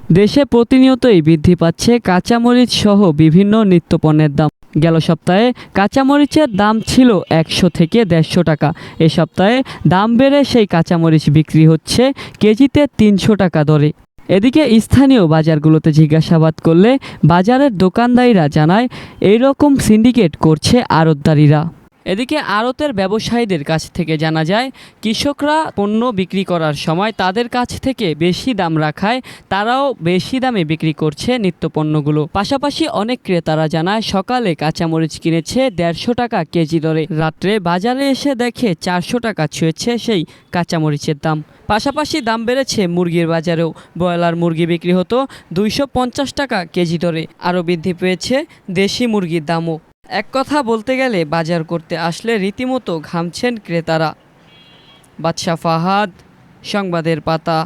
দেশে প্রতিনিয়তই বৃদ্ধি পাচ্ছে কাঁচামরিচ সহ বিভিন্ন নিত্যপণ্যের দাম। গেল সপ্তাহে কাঁচামরিচের দাম ছিল 100 থেকে 150 টাকা। এ সপ্তাহে দাম বেড়ে সেই কাঁচামরিচ বিক্রি হচ্ছে কেজিতে 300 টাকা দরে। এদিকে স্থানীয় বাজারগুলোতে জিজ্ঞাসাবাদ করলে বাজারের দোকানদারীরা জানায় এই রকম সিন্ডিকেট করছে আড়তদারীরা। এদিকে আড়তের ব্যবসায়ীদের কাছ থেকে জানা যায়, কৃষকরা পণ্য বিক্রি করার সময় তাদের কাছ থেকে বেশি দাম রাখায় তারাও বেশি দামে বিক্রি করছে নিত্যপণ্যগুলো। পাশাপাশি অনেক ক্রেতারা জানায় সকালে কাঁচামরিচ কিনেছে 150 টাকা কেজি দরে, রাত্রে বাজারে এসে দেখে 400 টাকা ছুঁয়েছে সেই কাঁচামরিচের দাম। পাশাপাশি দাম বেড়েছে মুরগির বাজারেও। ব্রয়লার মুরগি বিক্রি হতো 250 টাকা কেজি দরে। আরও বৃদ্ধি পেয়েছে দেশি মুরগির দামও। এক কথা বলতে গেলে বাজার করতে আসলে রীতিমতো ঘামছেন ক্রেতারা। বাদশা ফাহাদ, সংবাদের পাতা।